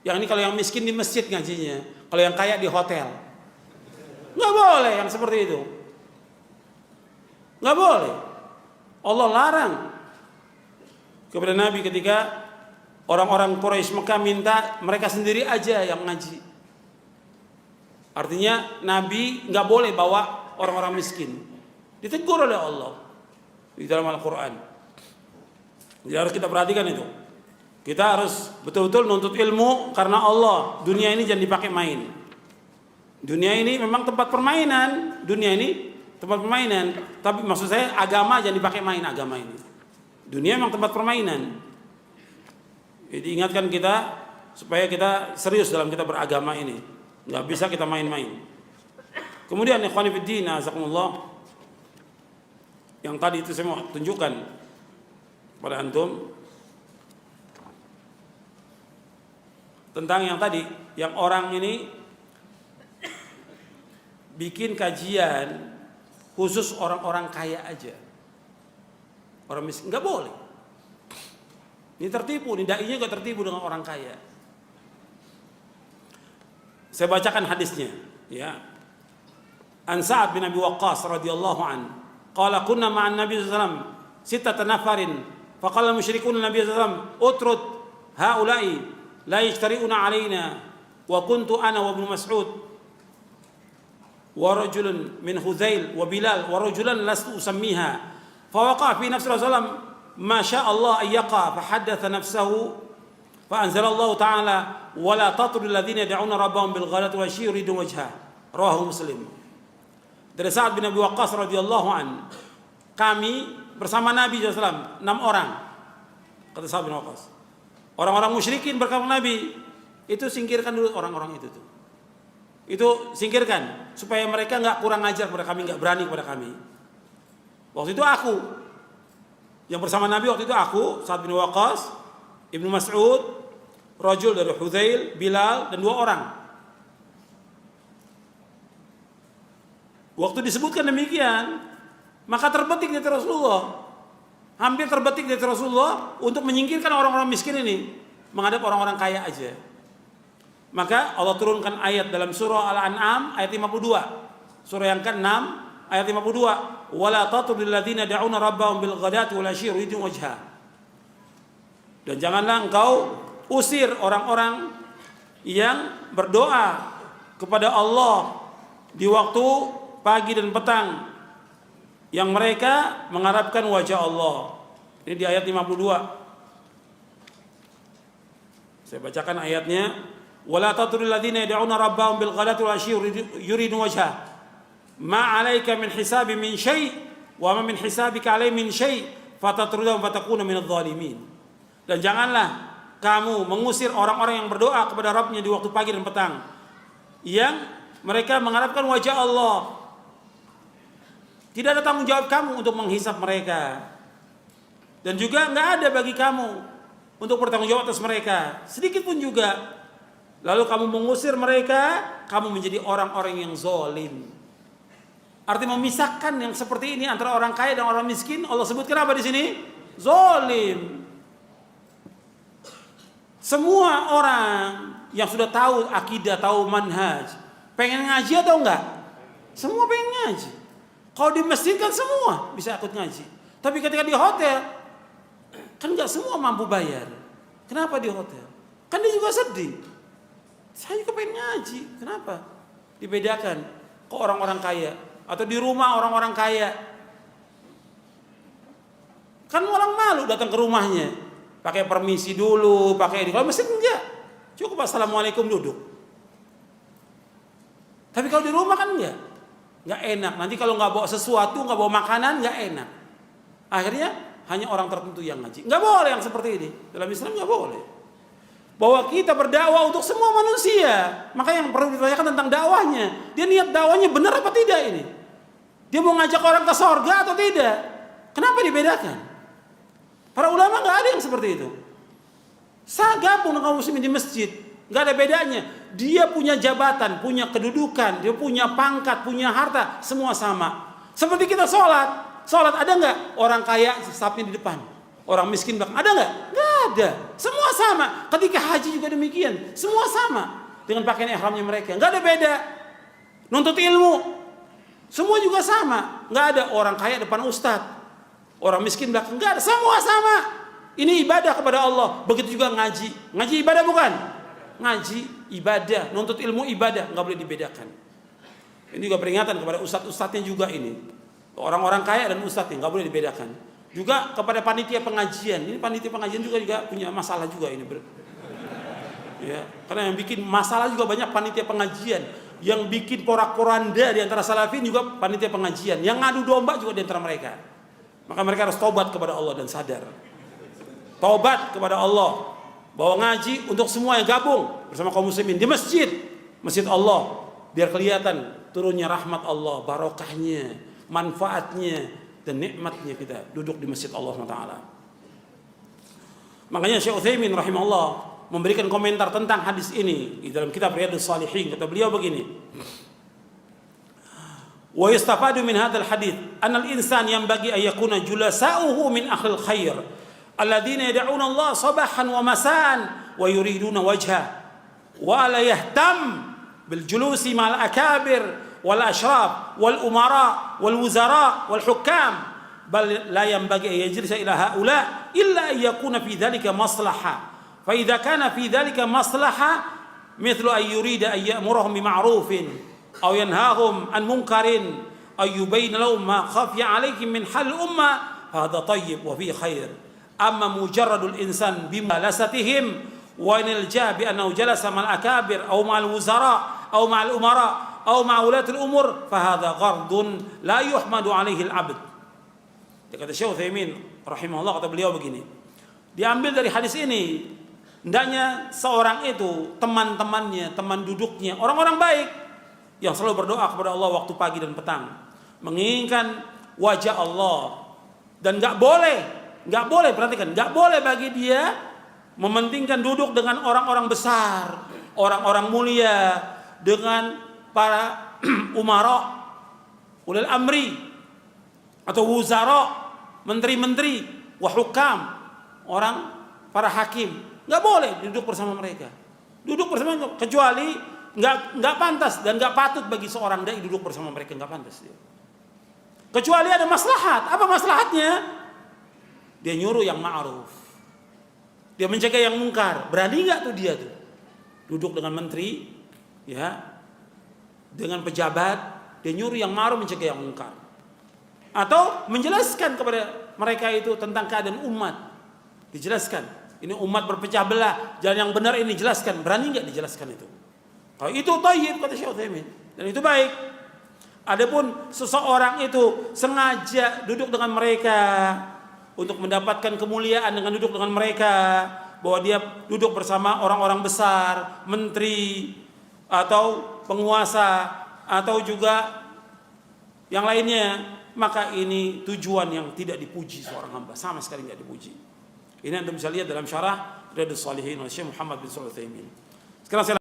Yang ini kalau yang miskin di masjid ngajinya, kalau yang kaya di hotel. Nggak boleh yang seperti itu. Nggak boleh. Allah larang kepada Nabi ketika orang-orang Quraisy Mekah minta mereka sendiri aja yang ngaji. Artinya Nabi nggak boleh bawa orang-orang miskin. Ditegur oleh Allah di dalam Al-Quran. Jadi harus kita perhatikan itu. Kita harus betul-betul nuntut ilmu karena Allah. Dunia ini jangan dipakai main. Dunia ini memang tempat permainan. Dunia ini tempat permainan. Tapi maksud saya agama jangan dipakai main, agama ini. Dunia memang tempat permainan. Jadi ingatkan kita supaya kita serius dalam kita beragama ini. Nggak bisa kita main-main. Kemudian ikhwani fiddin, azakumullah. Yang tadi itu saya mau tunjukkan pada antum tentang yang tadi, yang orang ini bikin kajian khusus orang-orang kaya aja. Orang miskin nggak boleh. Ini tertipu, ini dai-nya juga tertipu dengan orang kaya. Saya bacakan hadisnya, ya. An Sa'ad bin Abi Waqqas radhiyallahu an, qala kunna ma'an Nabi sallallahu alaihi wasallam sittata nafarin, faqala al-musyrikun Nabi sallallahu alaihi wasallam utrud haula'i la yashtari'una 'alaina wa kuntu ana wa Ibnu Mas'ud wa rajulun min Hudzail wa Bilal wa rajulan lastu usammiha fa waqa fi nafsi Rasulullah ma syaa Allah ay yaqa fa haddatha nafsahu fa anzalallahu ta'ala wa la tatrudul ladzina yad'una rabbahum bil ghadati wa yuridu wajha rawahu Muslim. Dari Sa'ad bin Abi Waqqas radhiyallahu an, kami bersama Nabi SAW 6 orang, kata Sa'ad bin Waqqas. Orang-orang musyrikin berkata Nabi, itu singkirkan dulu orang-orang itu tuh. Itu singkirkan supaya mereka nggak kurang ajar kepada kami, nggak berani kepada kami. Waktu itu aku yang bersama Nabi, waktu itu aku Sa'ad bin Waqqas, Ibnu Mas'ud, rajul dari Hudzail, Bilal, dan 2 orang. Waktu disebutkan demikian, maka terbetik dari Rasulullah, hampir terbetik dari Rasulullah untuk menyingkirkan orang-orang miskin ini, menghadap orang-orang kaya aja. Maka Allah turunkan ayat dalam surah Al-An'am ayat 52, surah yang ke-6 ayat 52, wala tatrudil ladzina yad'una rabbahum bil ghadati wal 'ashyi yuridun wajha. Dan janganlah engkau usir orang-orang yang berdoa kepada Allah di waktu pagi dan petang, yang mereka mengharapkan wajah Allah. Ini di ayat 52. Saya bacakan ayatnya. Wala tatrudil ladzina yad'una rabbahum bil ghadati wal 'ashyi yuridun wajha. Ma 'alaika min hisabi min syai' wa ma min hisabika 'alaihim min syai' fatatrudahum fatakuna minadh dhalimin. Dan janganlah kamu mengusir orang-orang yang berdoa kepada Rabbnya di waktu pagi dan petang, yang mereka mengharapkan wajah Allah. Tidak ada tanggung jawab kamu untuk menghisap mereka, dan juga nggak ada bagi kamu untuk bertanggung jawab atas mereka sedikit pun juga. Lalu kamu mengusir mereka, kamu menjadi orang-orang yang zalim. Artinya memisahkan yang seperti ini antara orang kaya dan orang miskin. Allah sebutkan apa di sini? Zalim. Semua orang yang sudah tahu akidah, tahu manhaj, pengen ngaji atau enggak? Semua pengen ngaji. Kalau di masjid kan semua bisa ikut ngaji. Tapi ketika di hotel, kan enggak semua mampu bayar. Kenapa di hotel? Kan dia juga sedih. Saya juga pengen ngaji. Kenapa? Dibedakan ke orang-orang kaya atau di rumah orang-orang kaya. Kan orang malu datang ke rumahnya, pakai permisi dulu, pakai ini. Kalau masjid enggak, cukup assalamualaikum duduk. Tapi kalau di rumah kan enggak enak. Nanti kalau nggak bawa sesuatu, nggak bawa makanan, nggak enak. Akhirnya hanya orang tertentu yang ngaji. Nggak boleh yang seperti ini. Dalam Islam nggak boleh. Bahwa kita berdakwah untuk semua manusia. Maka yang perlu ditanyakan tentang dakwahnya. Dia niat dakwahnya benar apa tidak ini? Dia mau ngajak orang ke sorga atau tidak? Kenapa dibedakan? Para ulama nggak ada yang seperti itu. Saya gabung dengan kaum muslimin di masjid, nggak ada bedanya. Dia punya jabatan, punya kedudukan, dia punya pangkat, punya harta, semua sama. Seperti kita sholat ada nggak orang kaya safnya di depan, orang miskin belakang, ada nggak? Nggak ada. Semua sama. Ketika haji juga demikian, semua sama dengan pakaian ihramnya mereka. Nggak ada beda. Nuntut ilmu, semua juga sama. Nggak ada orang kaya depan ustadz, orang miskin belakang. Nggak ada. Semua sama. Ini ibadah kepada Allah. Begitu juga ngaji. Ngaji ibadah bukan? Ngaji ibadah, nuntut ilmu ibadah, nggak boleh dibedakan. Ini juga peringatan kepada ustadz-ustadznya juga ini. Orang-orang kaya dan ustadznya nggak boleh dibedakan. Juga kepada panitia pengajian. Ini panitia pengajian juga punya masalah juga ini. Ya, karena yang bikin masalah juga banyak panitia pengajian. Yang bikin porak-poranda di antara salafin juga panitia pengajian. Yang ngadu domba juga di antara mereka. Maka mereka harus tobat kepada Allah dan sadar. Tobat kepada Allah. Bahwa ngaji untuk semua yang gabung bersama kaum muslimin di masjid. Masjid Allah. Biar kelihatan turunnya rahmat Allah, barokahnya, manfaatnya, dan nikmatnya kita duduk di masjid Allah SWT. Makanya Syekh Utsaimin rahimahullah memberikan komentar tentang hadis ini di dalam kitab Riyadhus Shalihin. Kata beliau begini, wa yustafadu min hadzal hadits anna al-insan yanbaghi an yakuna julasa'uhu min ahlil khair alladzina yad'una Allah sabahan wa masaan wa yuriduna wajhah wa la yahtam bil julusi ma'al akabir wal ashraf wal umara wal wuzara wal hukam bal la yanbaghi an yajlisa ila haula illa an yakuna fi dhalika maslahah fa idza kana fi dhalika maslahah mithlu an yurida an ya'murahum bima'rufin aw yanhahum an munkarin ay yubayyin lahum ma khafiya 'alayhim min hal umma hadha tayyib wa fi khair amma mujarradul insan bimalasatihim wa inilja bi annahu jalasa ma'al akabir aw ma'al wuzara aw ma'al umara aw ma'ulatul umur fahadha ghardun la yuhmadu 'alaihi al-'abd. Kata Syekh Utsaimin rahimahullah, kata beliau begini, diambil dari hadis ini hendaknya seorang itu teman-temannya, teman duduknya orang-orang baik yang selalu berdoa kepada Allah waktu pagi dan petang, menginginkan wajah Allah, dan nggak boleh perhatikan, nggak boleh bagi dia mementingkan duduk dengan orang-orang besar, orang-orang mulia, dengan para umara, ulil amri, atau wuzara, menteri-menteri, wahukam, orang para hakim. Nggak boleh duduk bersama mereka. Duduk bersama, kecuali nggak pantas dan nggak patut bagi seorang dai duduk bersama mereka, nggak pantas dia. Kecuali ada maslahat. Apa maslahatnya? Dia nyuruh yang ma'ruf, dia mencegah yang mungkar. Berani nggak tuh dia tuh duduk dengan menteri, ya, dengan pejabat, dia nyuruh yang ma'ruf, mencegah yang mungkar, atau menjelaskan kepada mereka itu tentang keadaan umat. Dijelaskan, ini umat berpecah belah, jalan yang benar ini jelaskan. Berani nggak dijelaskan itu? Kalau itu thayyib, kata Syekh Utsaimin, dan itu baik. Adapun seseorang itu sengaja duduk dengan mereka untuk mendapatkan kemuliaan dengan duduk dengan mereka, bahwa dia duduk bersama orang-orang besar, menteri, atau penguasa, atau juga yang lainnya, maka ini tujuan yang tidak dipuji seorang hamba, sama sekali tidak dipuji. Ini Anda bisa lihat dalam syarah Riyadhus Shalihin oleh Syekh Muhammad bin Shalih Al-Utsaimin. Sekarang saya